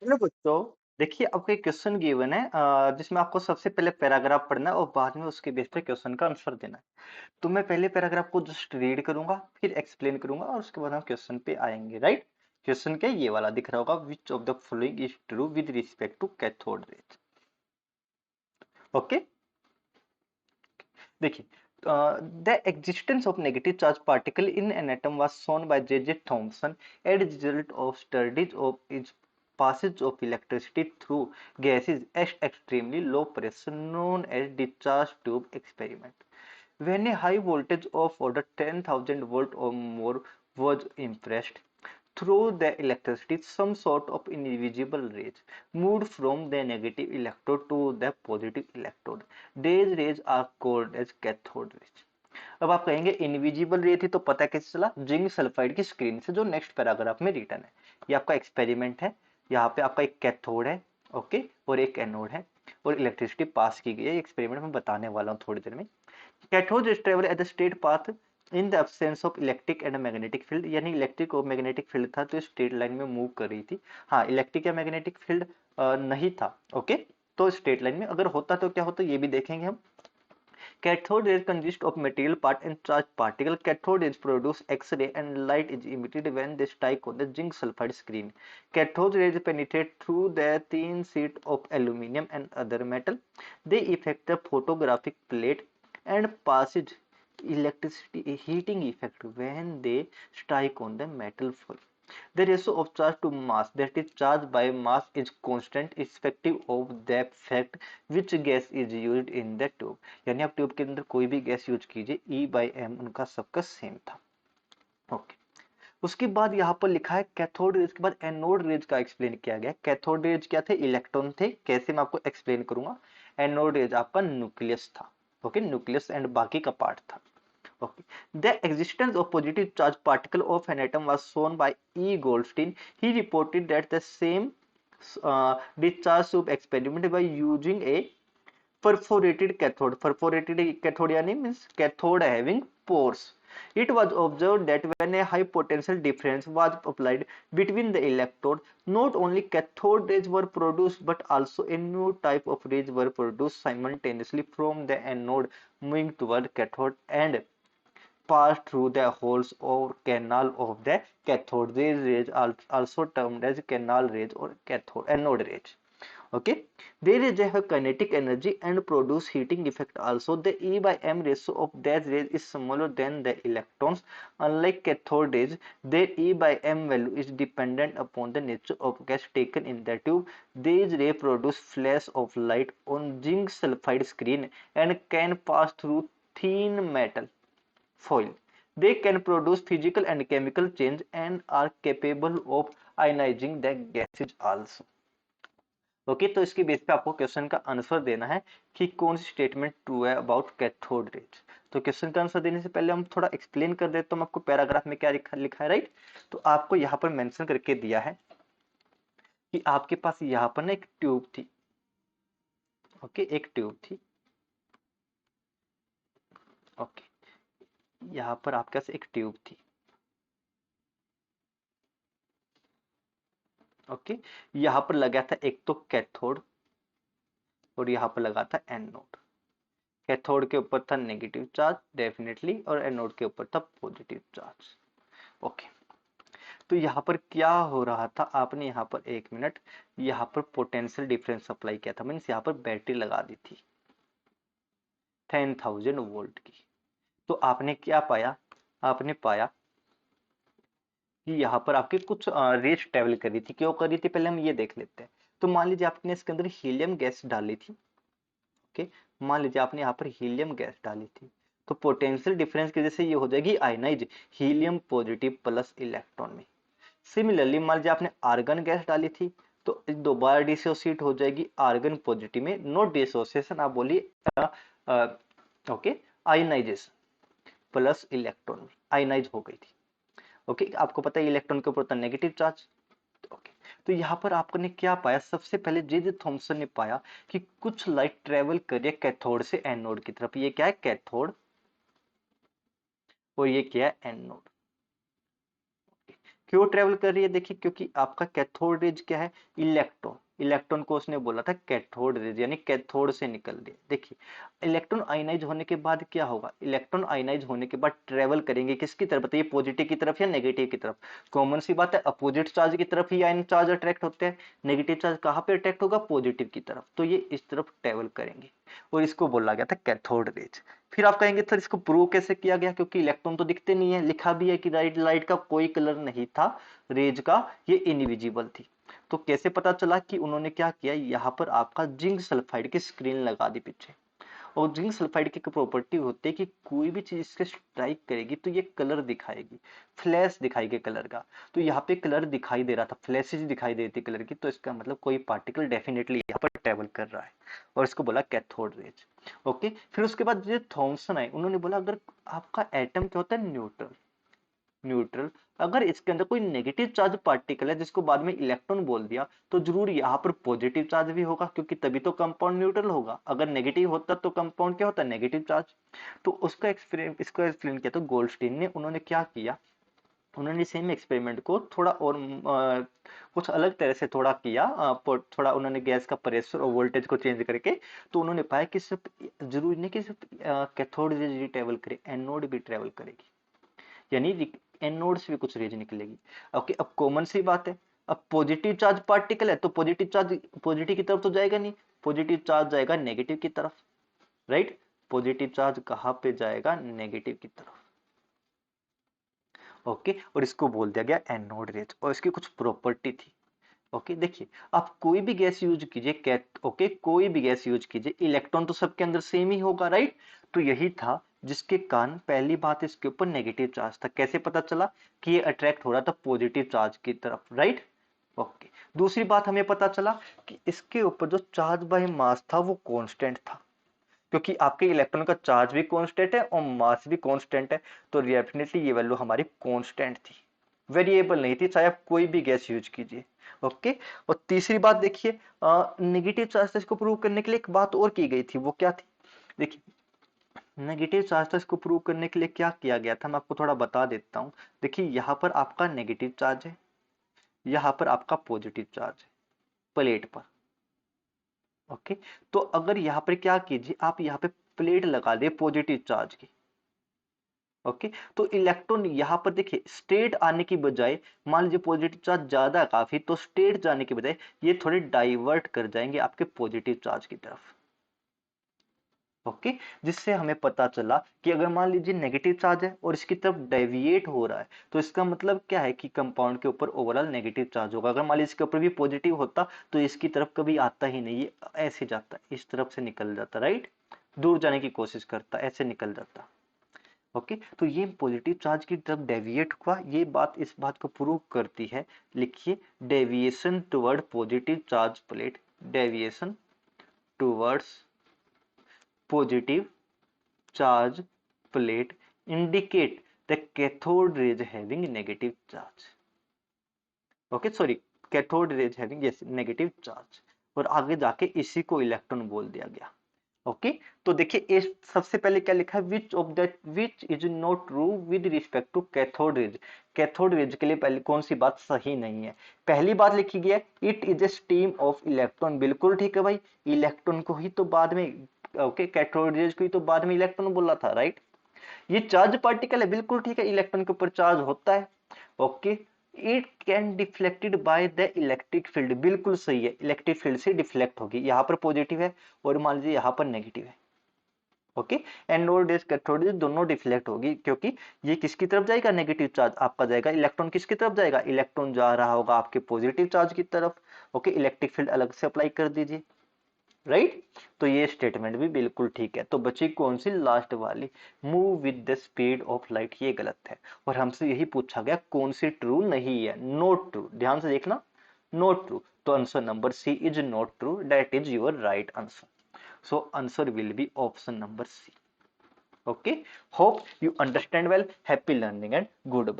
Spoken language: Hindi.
हेलो बच्चों। देखिए आपको एक क्वेश्चन गिवन है जिसमें आपको सबसे पहले पैराग्राफ पढ़ना है और बाद में उसके बेस पे क्वेश्चन का आंसर देना है। तो मैं पहले पैराग्राफ को जस्ट रीड करूंगा, फिर एक्सप्लेन करूंगा और उसके बाद हम क्वेश्चन पे आएंगे। राइट? क्वेश्चन क्या ये वाला दिख रहा होगा, which of the following is true with respect to cathode rays. Okay, देखिए the existence of negative charge particle in an atom was shown by J Thomson as result of studies of is passage of electricity through gases at extremely low pressure known as discharge tube experiment. When a high voltage of order 10,000 volt or more was impressed through the electricity, some sort of invisible rays moved from the negative electrode to the positive electrode. These rays are called as cathode rays. अब आप कहेंगे इनविजिबल रे थी तो पता कैसे चला? जिंक सल्फाइड की स्क्रीन से, जो नेक्स्ट पैराग्राफ में रिटर्न है। ये आपका एक्सपेरिमेंट है। यहाँ पे आपका एक कैथोड है, ओके, और एक एनोड है और इलेक्ट्रिसिटी पास की गई है। एक्सपेरिमेंट में बताने वाला हूँ थोड़ी देर में। Cathode rays travel at the straight path in the absence of electric and magnetic field, यानी इलेक्ट्रिक और मैग्नेटिक फील्ड था तो स्ट्रेट लाइन में मूव कर रही थी। हाँ, इलेक्ट्रिक या मैग्नेटिक फील्ड नहीं था। ओके, तो स्ट्रेट लाइन में अगर होता तो क्या होता ये भी देखेंगे हम। Cathode rays consist of material part and charged particle. Cathode rays produce X-ray and light is emitted when they strike on the zinc sulfide screen. Cathode rays penetrate through the thin sheet of aluminum and other metal. They affect the photographic plate and passes electricity heating effect when they strike on the metal foil. The ratio of charge to mass, that is charge by mass, is constant irrespective of the fact which gas is used in the tube. यानी आप ट्यूब के अंदर कोई भी गैस यूज कीजिए, ई बाई एम उनका सबका सेम था। ओके, उसके बाद यहाँ पर लिखा है कैथोड रेज के बाद एनोड रेज का एक्सप्लेन किया गया। कैथोड रेज क्या थे? इलेक्ट्रॉन थे। कैसे मैं आपको एक्सप्लेन करूंगा। एनोड रेज आपका न्यूक्लियस था। ओके, न्यूक्लियस एंड बाकी का पार्ट था। Okay. The existence of positive charge particle of an atom was shown by E. Goldstein. He reported that the same discharge tube experiment by using a perforated cathode. Perforated cathode yani means cathode having pores. It was observed that when a high potential difference was applied between the electrode, not only cathode rays were produced but also a new type of rays were produced simultaneously from the anode moving toward cathode and pass through the holes or canal of the cathode. These rays are also termed as canal rays or cathode anode rays. Okay, they have a kinetic energy and produce heating effect also. The E by M ratio of these rays is smaller than the electrons. Unlike cathode rays, their E by M value is dependent upon the nature of gas taken in the tube. These rays produce flash of light on zinc sulfide screen and can pass through thin metal foil. They can produce physical and chemical change and are capable of ionizing the gases also. Okay, तो इसके बेस पे आपको क्वेश्चन का आंसर देना है कि कौन सी स्टेटमेंट ट्रू है अबाउट कैथोड रेज। तो क्वेश्चन का आंसर देने से पहले हम थोड़ा एक्सप्लेन कर देते हैं आपको पैराग्राफ में क्या लिखा है। राइट? तो आपको यहाँ पर मेंशन करके दिया है कि आपके पास यहाँ पर ना एक ट्यूब थी। ओके, एक ट्यूब थी। ओके, यहाँ पर आपके पास एक ट्यूब थी। ओके, यहाँ पर लगा था एक तो कैथोड और यहाँ पर लगा था एनोड। कैथोड के ऊपर था नेगेटिव चार्ज डेफिनेटली और एनोड के ऊपर था पॉजिटिव चार्ज। ओके, तो यहाँ पर क्या हो रहा था, आपने यहाँ पर एक मिनट यहाँ पर पोटेंशियल डिफरेंस अप्लाई किया था, मीन्स यहाँ पर बैटरी लगा दी थी 10,000 वोल्ट की। तो आपने क्या पाया? आपने पाया कि यहाँ पर आपके कुछ रेज ट्रेवल कर रही थी। क्यों कर रही थी पहले हम ये देख लेते हैं। तो मान लीजिए आपने इसके अंदर हीलियम गैस डाली थी। ओके, मान लीजिए आपने यहाँ पर हीलियम गैस डाली थी, तो पोटेंशियल डिफरेंस की वजह से ये हो जाएगी ionise helium positive plus electron में। सिमिलरली मान लीजिए आपने आर्गन गैस डाली थी, तो दोबारा डिसोसिएट हो जाएगी आर्गन पॉजिटिव में। नो डिसोसिएशन, आप बोलिए ओके, आयनाइजेशन प्लस इलेक्ट्रॉन में आयनाइज हो गई थी। ओके, आपको पता है इलेक्ट्रॉन के ऊपर होता है नेगेटिव चार्ज। ओके, तो यहाँ पर आपने क्या पाया? सबसे पहले जे थॉमसन ने पाया कि कुछ लाइट ट्रेवल कर रही है कैथोड से एनोड की तरफ। ये क्या है? कैथोड। और ये क्या है? एनोड। क्यों ट्रेवल कर रही है? देखिए क्योंकि आपका कैथोड रेज क्या है, इलेक्ट्रॉन, इलेक्ट्रॉन को उसने बोला था कैथोड रेज, यानी कैथोड से निकल रही है। देखिए इलेक्ट्रॉन आयनाइज होने के बाद क्या होगा, इलेक्ट्रॉन आयनाइज होने के बाद ट्रेवल करेंगे किसकी तरफ, बताइए, पॉजिटिव की तरफ या नेगेटिव की तरफ? कॉमन सी बात है, अपोजिट चार्ज की तरफ ही आयन चार्ज अट्रैक्ट होते हैं। नेगेटिव चार्ज कहाँ पे अट्रैक्ट होगा, पॉजिटिव की तरफ, तो ये इस तरफ ट्रेवल करेंगे, और इसको बोला गया था कैथोड रेज। फिर आप कहेंगे सर इसको प्रूव कैसे किया गया, क्योंकि इलेक्ट्रॉन तो दिखते नहीं है, लिखा भी है कि लाइट का कोई कलर नहीं था, रेज का, ये इनविजिबल थी। तो कैसे पता चला, कि उन्होंने क्या किया, यहाँ पर आपका जिंक सल्फाइड की स्क्रीन लगा दी पीछे। और जिंक सल्फाइड की प्रॉपर्टी होती है कि कोई भी चीज इससे स्ट्राइक करेगी तो ये कलर दिखाएगी, फ्लैश दिखाएगी कलर का। तो यहाँ पे कलर दिखाई दे रहा था, फ्लैशेज दिखाई दे रही थी कलर की, तो इसका मतलब कोई पार्टिकल डेफिनेटली यहाँ पर ट्रेवल कर रहा है, और इसको बोला कैथोड रेज। ओके, फिर उसके बाद जो थॉमसन आए, उन्होंने बोला अगर आपका एटम क्या होता है, न्यूट्रल, न्यूट्रल, अगर इसके अंदर कोई नेगेटिव चार्ज पार्टिकल है जिसको बाद में इलेक्ट्रॉन बोल दिया, तो जरूर यहाँ पर पॉजिटिव चार्ज भी होगा, क्योंकि तभी तो कंपाउंड न्यूट्रल होगा। अगर नेगेटिव होता तो कंपाउंड क्या होता है, नेगेटिव चार्ज। तो उसका इसको एक्सप्लेन किया तो गोल्डस्टीन ने, उन्होंने क्या किया, उन्होंने सेम एक्सपेरिमेंट को थोड़ा और कुछ अलग तरह से थोड़ा किया, थोड़ा उन्होंने गैस का प्रेशर और वोल्टेज को चेंज करके, तो उन्होंने पाया कि सिर्फ जरूरी नहीं कि सिर्फ कैथोड रेज ट्रेवल करे, एनोड भी ट्रेवल करेगी, यानी एनोड से भी कुछ रेज निकलेगी। ओके, अब कॉमन सी बात है, अब पॉजिटिव चार्ज पार्टिकल है तो पॉजिटिव चार्ज पॉजिटिव की तरफ तो जाएगा नहीं, पॉजिटिव चार्ज जाएगा नेगेटिव की तरफ, राइट? पॉजिटिव चार्ज कहां पे जाएगा, नेगेटिव की तरफ। ओके, और इसको बोल दिया गया एनोड रेज, और इसकी कुछ प्रॉपर्टी थी। ओके, देखिए आप कोई भी गैस यूज कीजिए, ओके, कोई भी गैस यूज कीजिए, इलेक्ट्रॉन तो सबके अंदर सेम ही होगा, राइट? तो यही था जिसके कारण पहली बात इसके ऊपर नेगेटिव चार्ज था। कैसे पता चला कि ये अट्रैक्ट हो रहा था पॉजिटिव चार्ज की तरफ, राइट? ओके, दूसरी बात हमें पता चला कि इसके ऊपर जो चार्ज बाय मास था वो कांस्टेंट था, क्योंकि आपके इलेक्ट्रॉन का चार्ज भी कांस्टेंट है और मास भी कांस्टेंट है, तो डेफिनेटली ये वैल्यू हमारी कांस्टेंट थी, वेरिएबल नहीं थी, चाहे आप कोई भी गैस यूज कीजिए। ओके, और तीसरी बात देखिए, नेगेटिव चार्ज को प्रूव करने के लिए एक बात और की गई थी, वो क्या थी, देखिए नेगेटिव चार्ज को प्रूव करने के लिए क्या किया गया था, मैं आपको थोड़ा बता देता हूं। देखिए यहाँ पर आपका नेगेटिव चार्ज है, यहाँ पर आपका पॉजिटिव चार्ज है प्लेट पर। ओके, तो अगर यहाँ पर क्या कीजिए, आप यहाँ पे प्लेट लगा दे पॉजिटिव चार्ज की। ओके, तो इलेक्ट्रॉन यहाँ पर देखिए स्टेट आने की बजाय, मान लीजिए पॉजिटिव चार्ज ज्यादा काफी, तो स्टेट जाने के बजाय ये थोड़े डाइवर्ट कर जाएंगे आपके पॉजिटिव चार्ज की तरफ। ओके, जिससे हमें पता चला कि अगर मान लीजिए नेगेटिव चार्ज है और इसकी तरफ डेविएट हो रहा है, तो इसका मतलब क्या है कि कंपाउंड के ऊपर ओवरऑल नेगेटिव चार्ज होगा। अगर मान लीजिए इसके ऊपर भी पॉजिटिव होता तो इसकी तरफ कभी आता ही नहीं, ये ऐसे जाता, इस तरफ से निकल जाता, राइट? दूर जाने की कोशिश करता, ऐसे निकल जाता। ओके, तो ये पॉजिटिव चार्ज की तरफ डेविएट हुआ, ये बात इस बात को प्रूव करती है। लिखिए, deviation toward positive charge plate, deviation towards positive charge plate indicate the cathode rays having negative charge. Okay, sorry, cathode rays having yes negative charge, और आगे जाके इसी को इलेक्ट्रॉन बोल दिया गया। ओके, तो देखिए इस सबसे पहले क्या लिखा है, which is not true with respect to cathode rays. Cathode rays के लिए पहले कौन सी बात सही नहीं है, पहली बात लिखी गई है it is a stream of electron, बिल्कुल ठीक है भाई, इलेक्ट्रॉन को ही तो बाद में, ओके, कैथोड रेज को ही तो बाद में इलेक्ट्रॉन बोला था, राइट? ये चार्ज पार्टिकल है, बिल्कुल ठीक है, इलेक्ट्रॉन के ऊपर चार्ज होता है। Okay, it can deflected by the electric field, बिल्कुल सही है, इलेक्ट्रिक फील्ड से डिफ्लेक्ट होगी, यहाँ पर पॉजिटिव है और मान लीजिए यहाँ पर नेगेटिव है। Okay, anode rays cathode raise दोनों डिफ्लेक्ट होगी, क्योंकि ये किसकी तरफ जाएगा, नेगेटिव चार्ज आपका जाएगा, इलेक्ट्रॉन किसकी तरफ जाएगा, इलेक्ट्रॉन जा रहा होगा आपके पॉजिटिव चार्ज की तरफ। ओके, इलेक्ट्रिक फील्ड अलग से अप्लाई कर दीजिए, राइट? तो ये स्टेटमेंट भी बिल्कुल ठीक है। तो बची कौन सी, लास्ट वाली, move with the speed of light, ये गलत है, और हमसे यही पूछा गया कौन सी ट्रू नहीं है, नॉट ट्रू, ध्यान से देखना, नॉट ट्रू, तो answer number C is not true, that is your right answer. So answer will be option number C. Okay, hope you understand well, happy learning and good bye.